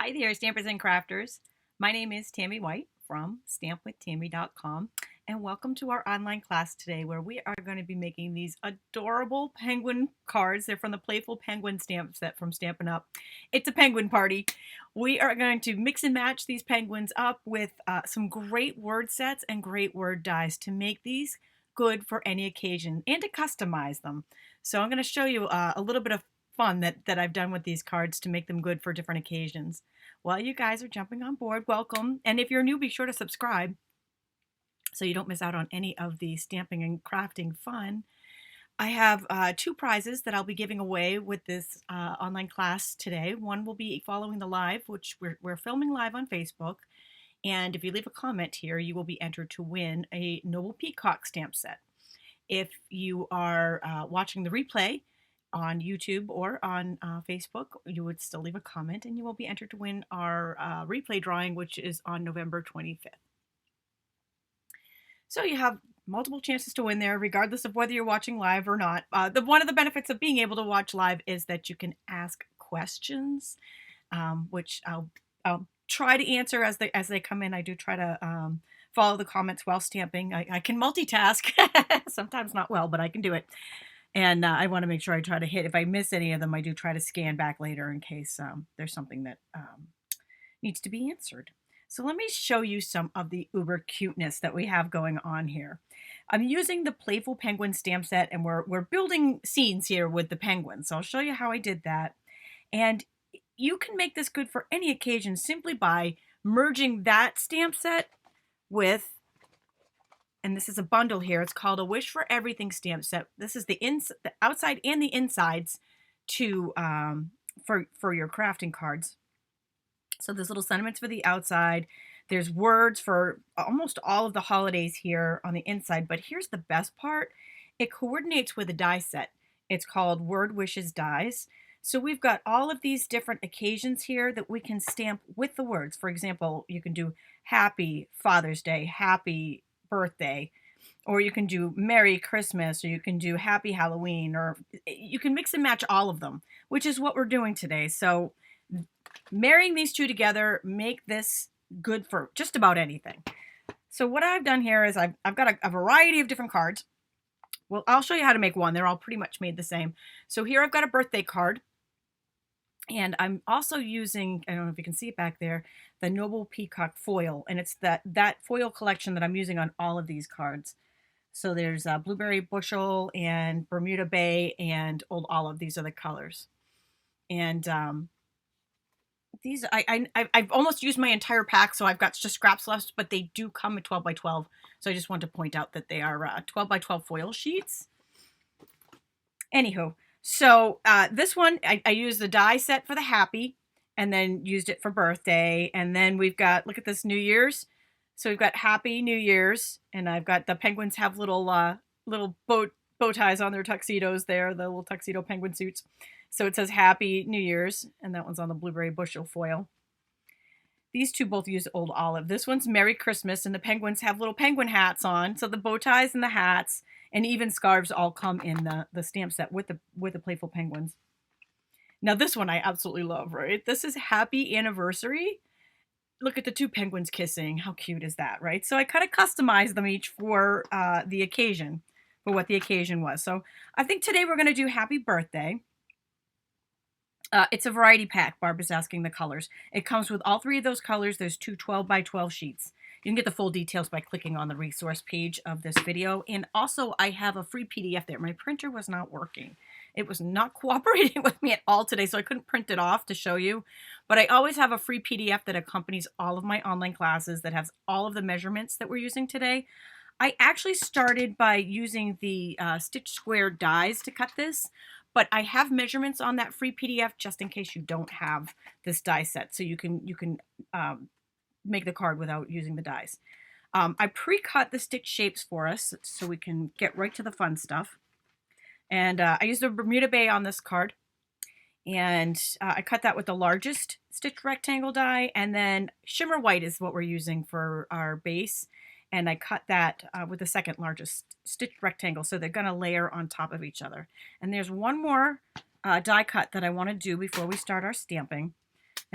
Hi there, stampers and crafters. My name is Tami White from stampwithtami.com, and welcome to our online class today where we are going to be making these adorable penguin cards. They're from the Playful Penguin stamp set from Stampin' Up. It's a penguin party. We are going to mix and match these penguins up with some great word sets and great word dies to make these good for any occasion and to customize them. So I'm going to show you a little bit of fun that I've done with these cards to make them good for different occasions. While you guys are jumping on board, welcome. And if you're new, be sure to subscribe so you don't miss out on any of the stamping and crafting fun. I have two prizes that I'll be giving away with this online class today. One will be following the live, which we're filming live on Facebook. And if you leave a comment here, you will be entered to win a Noble Peacock stamp set. If you are watching the replay on YouTube or on Facebook, you would still leave a comment and you will be entered to win our replay drawing, which is on November 25th. So you have multiple chances to win there, regardless of whether you're watching live or not. One of the benefits of being able to watch live is that you can ask questions, which I'll try to answer as they come in. I do try to follow the comments while stamping. I can multitask, sometimes not well, but I can do it. And I want to make sure I try to hit. If I miss any of them, I do try to scan back later in case there's something that needs to be answered. So let me show you some of the uber cuteness that we have going on here. I'm using the Playful Penguin stamp set, and we're building scenes here with the penguins. So I'll show you how I did that. And you can make this good for any occasion simply by merging that stamp set with, and this is a bundle here. It's called a Wish for Everything stamp set. This is the outside and the insides to for your crafting cards. So there's little sentiments for the outside. There's words for almost all of the holidays here on the inside. But here's the best part. It coordinates with a die set. It's called Word Wishes Dies. So we've got all of these different occasions here that we can stamp with the words. For example, you can do Happy Father's Day, Happy Birthday, or you can do Merry Christmas, or you can do Happy Halloween, or you can mix and match all of them, which is what we're doing today. So marrying these two together make this good for just about anything. So what I've done here is I've got a variety of different cards. Well, I'll show you how to make one. They're all pretty much made the same. So here I've got a birthday card. And I'm also using, I don't know if you can see it back there, the Noble Peacock foil. And it's that foil collection that I'm using on all of these cards. So there's Blueberry Bushel and Bermuda Bay and Old Olive. These are the colors. And these, I've almost used my entire pack, so I've got just scraps left, but they do come at 12 by 12. So I just want to point out that they are 12 by 12 foil sheets. Anywho. So this one, I used the die set for the happy and then used it for birthday. And then we've got, look at this, New Year's. So we've got Happy New Year's. And I've got the penguins have little bow ties on their tuxedos there, the little tuxedo penguin suits. So it says Happy New Year's. And that one's on the Blueberry Bushel foil. These two both use Old Olive. This one's Merry Christmas. And the penguins have little penguin hats on. So the bow ties and the hats and even scarves all come in the stamp set with the Playful Penguins. Now this one I absolutely love, right? This is Happy Anniversary. Look at the two penguins kissing. How cute is that, right? So I kind of customized them each for the occasion, for what the occasion was. So I think today we're going to do Happy Birthday. It's a variety pack. Barbara's asking the colors. It comes with all three of those colors. There's two 12 by 12 sheets. You can get the full details by clicking on the resource page of this video. And also I have a free PDF there. My printer was not working. It was not cooperating with me at all today, so I couldn't print it off to show you. But I always have a free PDF that accompanies all of my online classes that has all of the measurements that we're using today. I actually started by using the Stitch Square dies to cut this, but I have measurements on that free PDF just in case you don't have this die set. So you can make the card without using the dies. I pre-cut the stitch shapes for us so we can get right to the fun stuff. And I used a Bermuda Bay on this card. And I cut that with the largest stitch rectangle die. And then Shimmer White is what we're using for our base. And I cut that with the second largest stitched rectangle. So they're going to layer on top of each other. And there's one more die cut that I want to do before we start our stamping.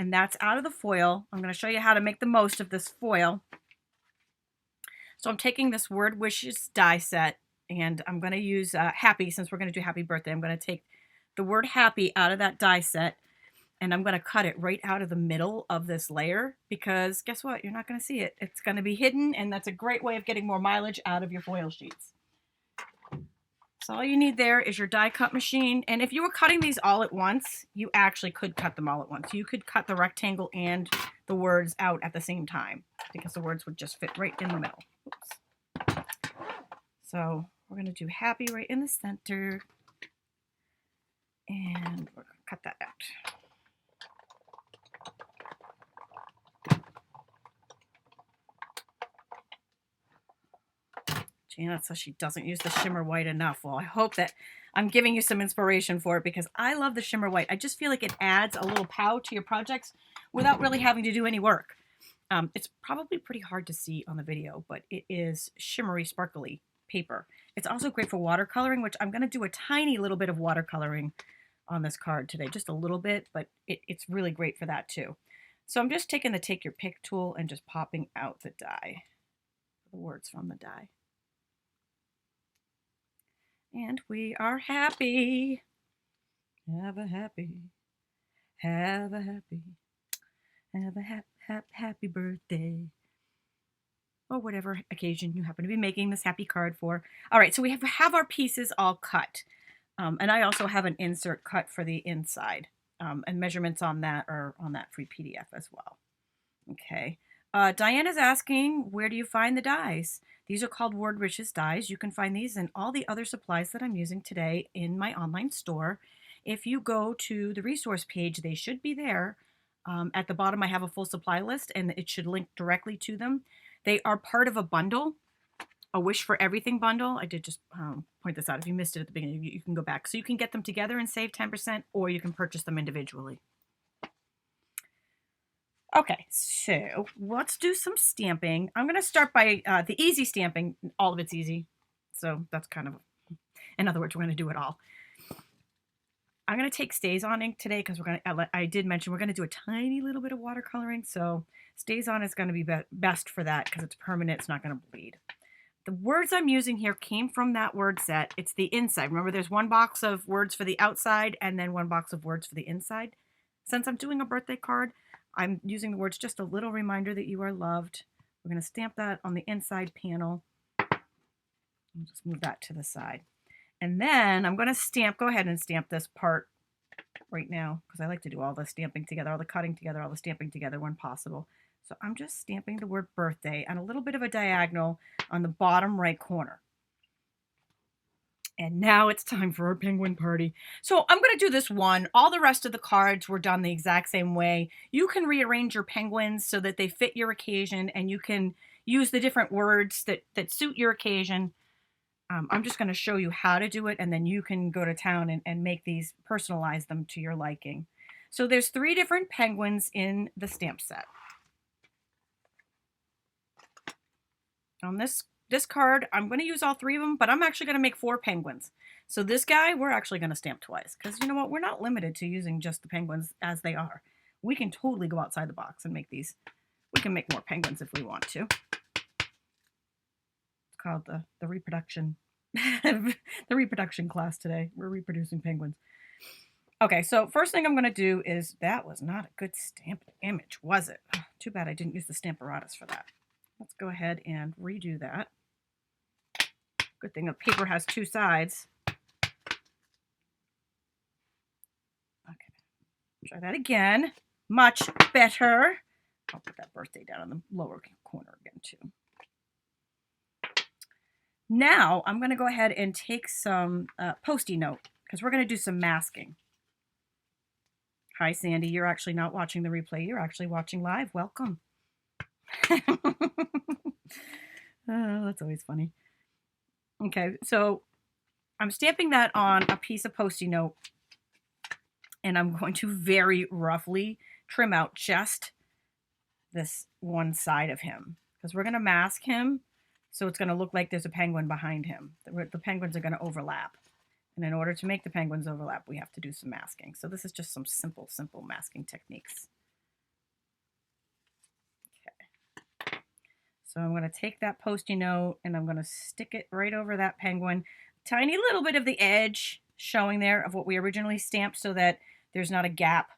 and that's out of the foil. I'm going to show you how to make the most of this foil. So I'm taking this Word Wishes die set, and I'm going to use Happy, since we're going to do Happy Birthday. I'm going to take the word Happy out of that die set, and I'm going to cut it right out of the middle of this layer, because guess what? You're not going to see it. It's going to be hidden, and that's a great way of getting more mileage out of your foil sheets. So all you need there is your die cut machine. And if you were cutting these all at once, you actually could cut them all at once. You could cut the rectangle and the words out at the same time, because the words would just fit right in the middle. Oops. So we're going to do Happy right in the center. And we're going to cut that out. Janet says she doesn't use the shimmer white enough. Well, I hope that I'm giving you some inspiration for it, because I love the shimmer white. I just feel like it adds a little pow to your projects without really having to do any work. It's probably pretty hard to see on the video, but it is shimmery, sparkly paper. It's also great for watercoloring, which I'm going to do a tiny little bit of watercoloring on this card today. Just a little bit, but it's really great for that too. So I'm just taking the Take Your Pick tool and just popping out the die, the words from the die. And we are happy. Have a happy, have a happy, have a happy birthday. Or whatever occasion you happen to be making this happy card for. All right, so we have our pieces all cut. And I also have an insert cut for the inside. And measurements on that are on that free PDF as well. Okay. Diana's asking, where do you find the dies? These are called Word Wishes dies. You can find these and all the other supplies that I'm using today in my online store. If you go to the resource page, they should be there. At the bottom, I have a full supply list, and it should link directly to them. They are part of a bundle, a Wish for Everything bundle. I did just point this out. If you missed it at the beginning, you can go back. So you can get them together and save 10%, or you can purchase them individually. Okay, so let's do some stamping. I'm going to start by the easy stamping. All of it's easy. So that's kind of, in other words, we're going to do it all. I'm going to take Stays On ink today, because I did mention we're going to do a tiny little bit of watercoloring. So Stays On is going to be best for that, because it's permanent. It's not going to bleed. The words I'm using here came from that word set. It's the inside. Remember, there's one box of words for the outside and then one box of words for the inside. Since I'm doing a birthday card, I'm using the words Just a Little Reminder That You Are Loved. We're going to stamp that on the inside panel. I'll just move that to the side. And then I'm going to go ahead and stamp this part right now, because I like to do all the stamping together, all the cutting together, all the stamping together when possible. So I'm just stamping the word birthday on a little bit of a diagonal on the bottom right corner. And now it's time for our penguin party. So I'm going to do this one. All the rest of the cards were done the exact same way. You can rearrange your penguins so that they fit your occasion, and you can use the different words that suit your occasion. I'm just going to show you how to do it, and then you can go to town and make these, personalize them to your liking. So there's 3 different penguins in the stamp set. On this card, I'm going to use all 3 of them, but I'm actually going to make 4 penguins. So this guy, we're actually going to stamp twice, because you know what? We're not limited to using just the penguins as they are. We can totally go outside the box and make these. We can make more penguins if we want to. It's called the reproduction, the reproduction class today. We're reproducing penguins. Okay, so first thing I'm going to do is, that was not a good stamped image, was it? Oh, too bad I didn't use the Stamparatus for that. Let's go ahead and redo that. Good thing the paper has 2 sides. Okay, try that again. Much better. I'll put that birthday down in the lower corner again too. Now I'm going to go ahead and take some Post-it note, because we're going to do some masking. Hi, Sandy. You're actually not watching the replay. You're actually watching live. Welcome. Oh, that's always funny. Okay, so I'm stamping that on a piece of Post-it note, and I'm going to very roughly trim out just this one side of him, because we're going to mask him, so it's going to look like there's a penguin behind him. The penguins are going to overlap, and in order to make the penguins overlap, we have to do some masking. So this is just some simple masking techniques. So I'm going to take that Post-it note and I'm going to stick it right over that penguin. Tiny little bit of the edge showing there of what we originally stamped so that there's not a gap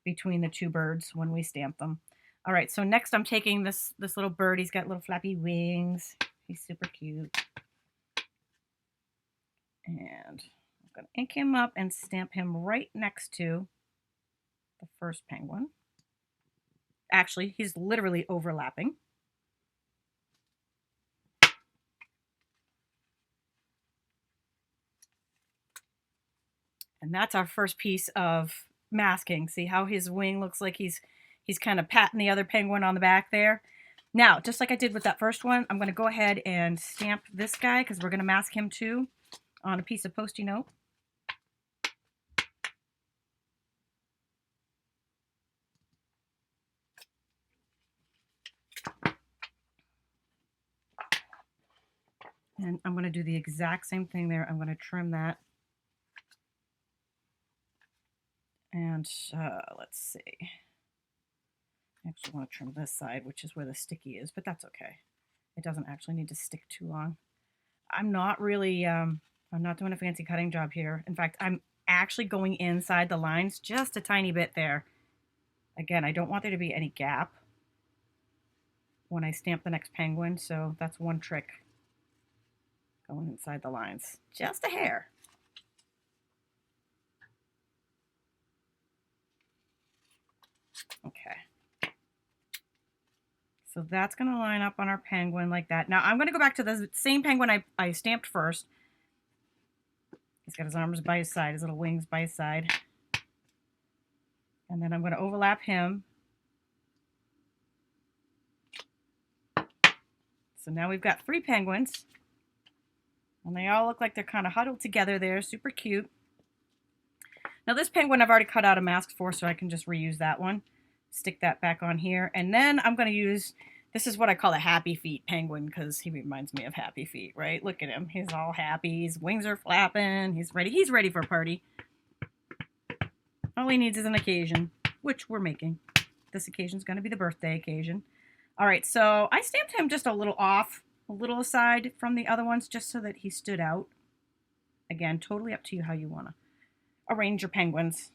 between the two birds when we stamp them. All right, so next I'm taking this little bird. He's got little flappy wings. He's super cute. And I'm going to ink him up and stamp him right next to the first penguin. Actually, he's literally overlapping. And that's our first piece of masking. See how his wing looks like he's kind of patting the other penguin on the back there. Now, just like I did with that first one, I'm going to go ahead and stamp this guy because we're going to mask him too on a piece of Post-it note. And I'm going to do the exact same thing there. I'm going to trim that. And let's see. I actually want to trim this side, which is where the sticky is, but that's okay. It doesn't actually need to stick too long. I'm not really, I'm not doing a fancy cutting job here. In fact, I'm actually going inside the lines just a tiny bit there. Again, I don't want there to be any gap when I stamp the next penguin, so that's one trick. Going inside the lines, just a hair. Okay. So that's going to line up on our penguin like that. Now I'm going to go back to the same penguin I stamped first. He's got his arms by his side, his little wings by his side. And then I'm going to overlap him. So now we've got 3 penguins. And they all look like they're kind of huddled together there, super cute. Now this penguin I've already cut out a mask for, so I can just reuse that one. Stick that back on here. And then I'm going to use, this is what I call a happy feet penguin because he reminds me of Happy Feet, right? Look at him. He's all happy. His wings are flapping. He's ready. He's ready for a party. All he needs is an occasion, which we're making. This occasion is going to be the birthday occasion. All right, so I stamped him just a little off, a little aside from the other ones just so that he stood out. Again, totally up to you how you want to arrange your penguins.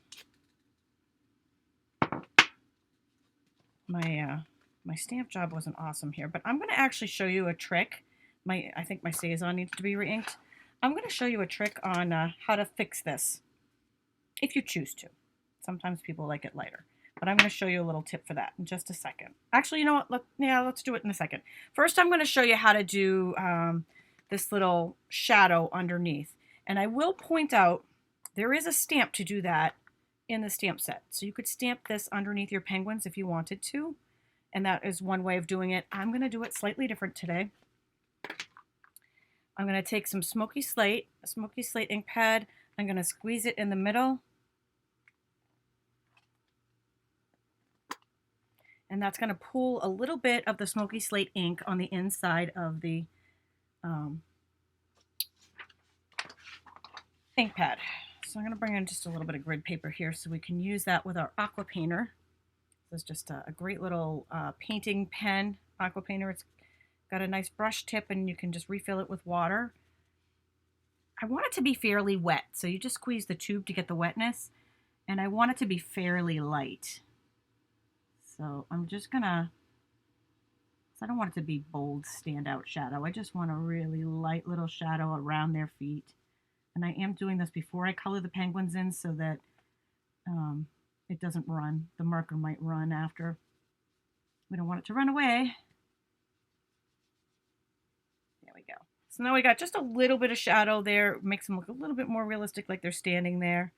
My stamp job wasn't awesome here, but I'm going to actually show you a trick. I think my Cezanne needs to be re-inked. I'm going to show you a trick on how to fix this, if you choose to. Sometimes people like it lighter, but I'm going to show you a little tip for that in just a second. Actually, you know what? Let's do it in a second. First, I'm going to show you how to do this little shadow underneath. And I will point out there is a stamp to do that in the stamp set. So you could stamp this underneath your penguins if you wanted to. And that is one way of doing it. I'm going to do it slightly different today. I'm going to take some smoky slate, a smoky slate ink pad. I'm going to squeeze it in the middle. And that's going to pull a little bit of the smoky slate ink on the inside of the ink pad. So I'm going to bring in just a little bit of grid paper here so we can use that with our aqua painter. This is just a great little painting pen, aqua painter. It's got a nice brush tip and you can just refill it with water. I want it to be fairly wet, so you just squeeze the tube to get the wetness. And I want it to be fairly light. So I'm just gonna, I don't want it to be bold, standout shadow. I just want a really light little shadow around their feet. And I am doing this before I color the penguins in so that it doesn't run. The marker might run after. We don't want it to run away. There we go. So now we got just a little bit of shadow there. It makes them look a little bit more realistic, like they're standing there.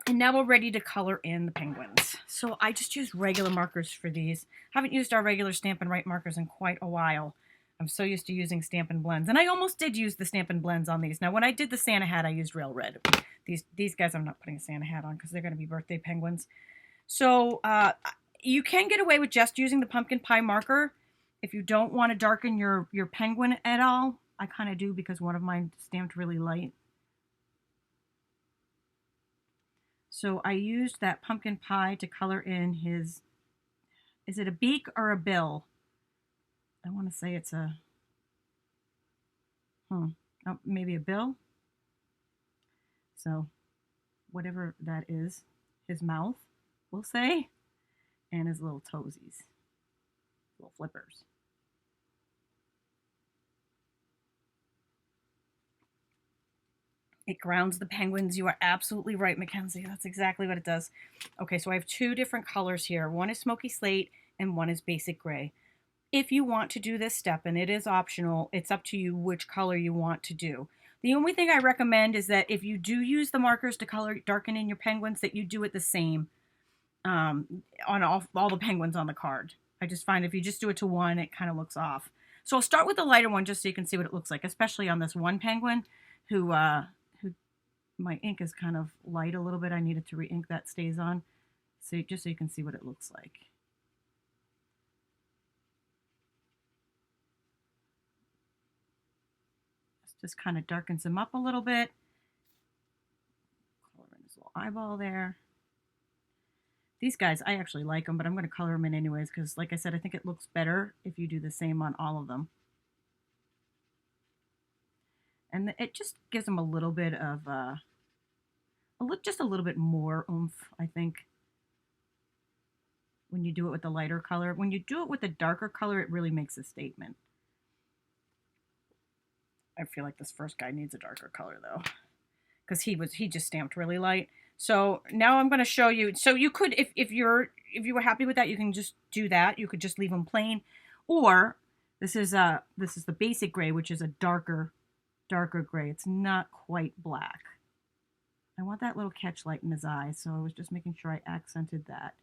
And now we're ready to color in the penguins. So I just used regular markers for these. Haven't used our regular Stampin' Write markers in quite a while. I'm so used to using Stampin' Blends. And I almost did use the Stampin' Blends on these. Now, when I did the Santa hat, I used Real Red. These guys I'm not putting a Santa hat on because they're going to be birthday penguins. So you can get away with just using the pumpkin pie marker if you don't want to darken your penguin at all. I kind of do because one of mine stamped really light. So I used that pumpkin pie to color in his, is it a beak or a bill? I want to say it's a, oh, maybe a bill. So whatever that is, his mouth, we'll say, and his little toesies, little flippers. It grounds the penguins. You are absolutely right, Mackenzie. That's exactly what it does. Okay, so I have two different colors here. One is smoky slate and one is basic gray. If you want to do this step, and it is optional, it's up to you which color you want to do. The only thing I recommend is that if you do use the markers to color darken in your penguins, that you do it the same on all the penguins on the card. I just find if you just do it to one, it kind of looks off. So I'll start with the lighter one just so you can see what it looks like, especially on this one penguin who my ink is kind of light a little bit. I needed to re-ink that stays on. So just so you can see what it looks like. Just kind of darkens him up a little bit. Color in his little eyeball there. These guys, I actually like them, but I'm going to color them in anyways because, like I said, I think it looks better if you do the same on all of them. And it just gives them a little bit of, just a little bit more oomph, I think, when you do it with the lighter color. When you do it with the darker color, it really makes a statement. I feel like this first guy needs a darker color though, because he just stamped really light. So now I'm going to show you. So you could, if you were happy with that, you can just do that. You could just leave them plain, or this is the basic gray, which is a darker gray. It's not quite black. I want that little catch light in his eye, so I was just making sure I accented that.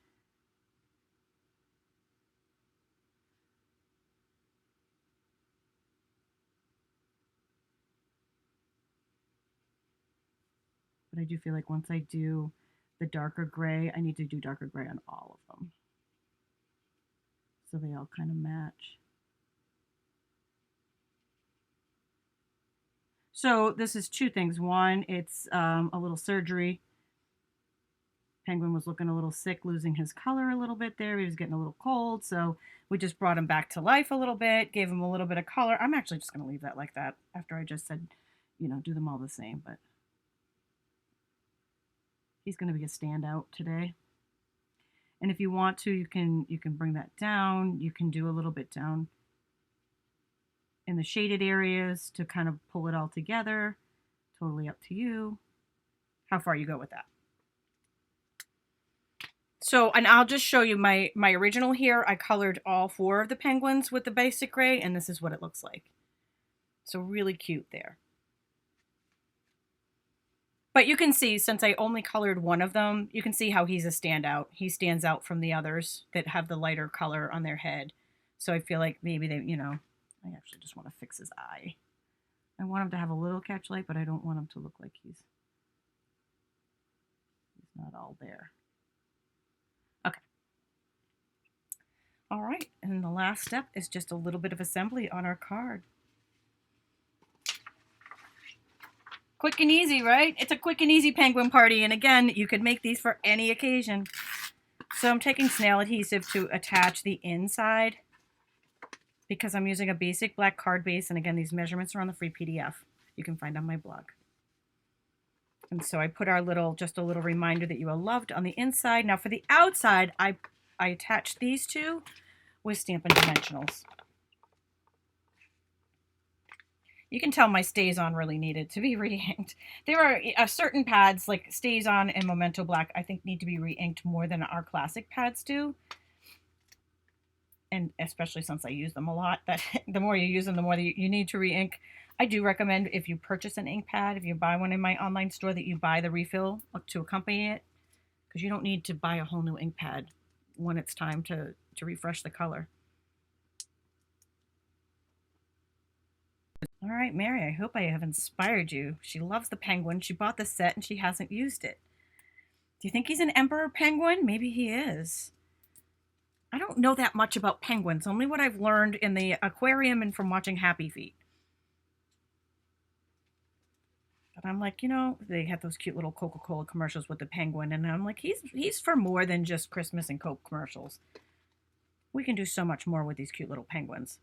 But I do feel like once I do the darker gray, I need to do darker gray on all of them, so they all kind of match. So this is two things. One, it's a little surgery. Penguin was looking a little sick, losing his color a little bit there. He was getting a little cold, so we just brought him back to life a little bit, gave him a little bit of color. I'm actually just going to leave that like that after I just said, you know, do them all the same, but he's going to be a standout today. And if you want to, you can bring that down. You can do a little bit down in the shaded areas to kind of pull it all together. Totally up to you how far you go with that. So, and I'll just show you my original here. I colored all 4 of the penguins with the basic gray, and this is what it looks like. So really cute there. But you can see, since I only colored one of them, you can see how he's a standout. He stands out from the others that have the lighter color on their head. So I feel like maybe they, you know, I actually just want to fix his eye. I want him to have a little catch light, but I don't want him to look like he's not all there. Okay. All right, and the last step is just a little bit of assembly on our card. Quick and easy, right? It's a quick and easy penguin party, and again, you could make these for any occasion. So I'm taking snail adhesive to attach the inside because I'm using a basic black card base, and again, these measurements are on the free PDF you can find on my blog. And so I put our just a little reminder that you are loved on the inside. Now for the outside, I attached these two with Stampin' Dimensionals. You can tell my Stays On really needed to be re-inked. There are certain pads like Stays On and Memento Black I think need to be re-inked more than our classic pads do. And especially since I use them a lot, that the more you use them, the more you need to re-ink. I do recommend if you purchase an ink pad, if you buy one in my online store, that you buy the refill to accompany it, because you don't need to buy a whole new ink pad when it's time to refresh the color. All right, Mary, I hope I have inspired you. She loves the penguin. She bought the set and she hasn't used it. Do you think he's an emperor penguin? Maybe he is. I don't know that much about penguins, only what I've learned in the aquarium and from watching Happy Feet. But I'm like, they have those cute little Coca-Cola commercials with the penguin, and I'm like, he's for more than just Christmas and Coke commercials. We can do so much more with these cute little penguins.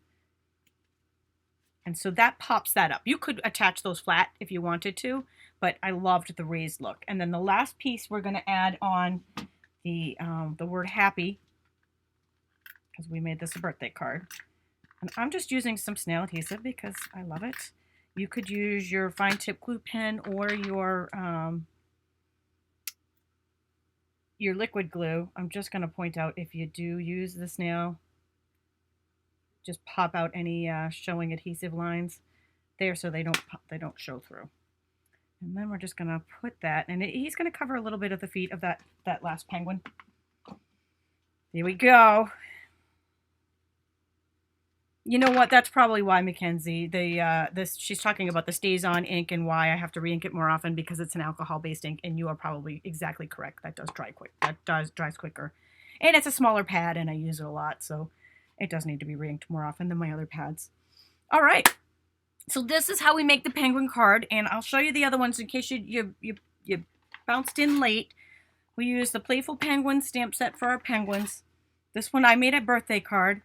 And so that pops that up. You could attach those flat if you wanted to, but I loved the raised look. And then the last piece we're going to add on the word happy, because we made this a birthday card. And I'm just using some snail adhesive because I love it. You could use your fine tip glue pen or your liquid glue. I'm just going to point out, if you do use the snail, just pop out any showing adhesive lines there so they don't show through. And then we're just going to put that, and he's going to cover a little bit of the feet of that last penguin. There we go. You know what? That's probably why, Mackenzie, she's talking about the stays on ink and why I have to re-ink it more often, because it's an alcohol-based ink, and you are probably exactly correct. That does dry quick. Dries quicker. And it's a smaller pad, and I use it a lot, so it does need to be re-inked more often than my other pads. All right. So this is how we make the penguin card, and I'll show you the other ones in case you bounced in late. We use the Playful Penguin stamp set for our penguins. This one I made a birthday card.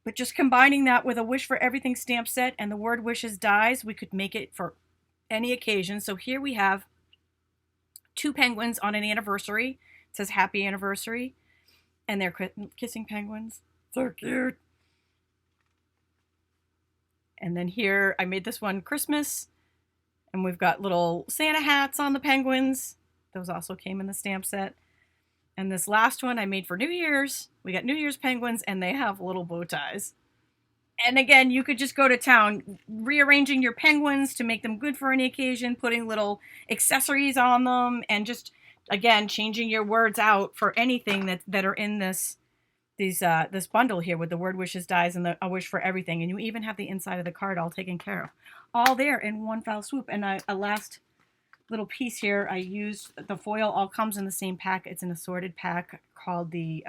But just combining that with a Wish for Everything stamp set and the word wishes dies, we could make it for any occasion. So here we have 2 penguins on an anniversary. It says happy anniversary. And they're kissing penguins. So cute. And then here I made this one Christmas. And we've got little Santa hats on the penguins. Those also came in the stamp set. And this last one I made for New Year's. We got New Year's penguins, and they have little bow ties. And again, you could just go to town rearranging your penguins to make them good for any occasion, putting little accessories on them, and just, again, changing your words out for anything that are in this bundle here with the word wishes dies and a wish for everything. And you even have the inside of the card all taken care of. All there in one foul swoop. And a last little piece here, I used the foil. All comes in the same pack. It's an assorted pack called the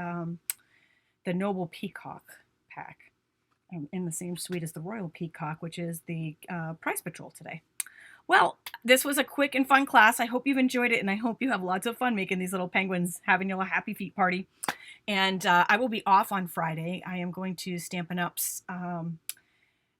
Noble Peacock pack, in the same suite as the Royal Peacock, which is the Prize Patrol today. Well, this was a quick and fun class. I hope you've enjoyed it, and I hope you have lots of fun making these little penguins, having your little happy feet party. And I will be off on Friday. I am going to Stampin' Up's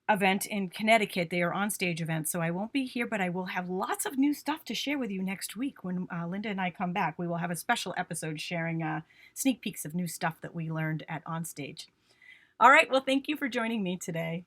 event in Connecticut. They are on stage events, so I won't be here, but I will have lots of new stuff to share with you next week when Linda and I come back. We will have a special episode sharing sneak peeks of new stuff that we learned at Onstage. All right, well, thank you for joining me today.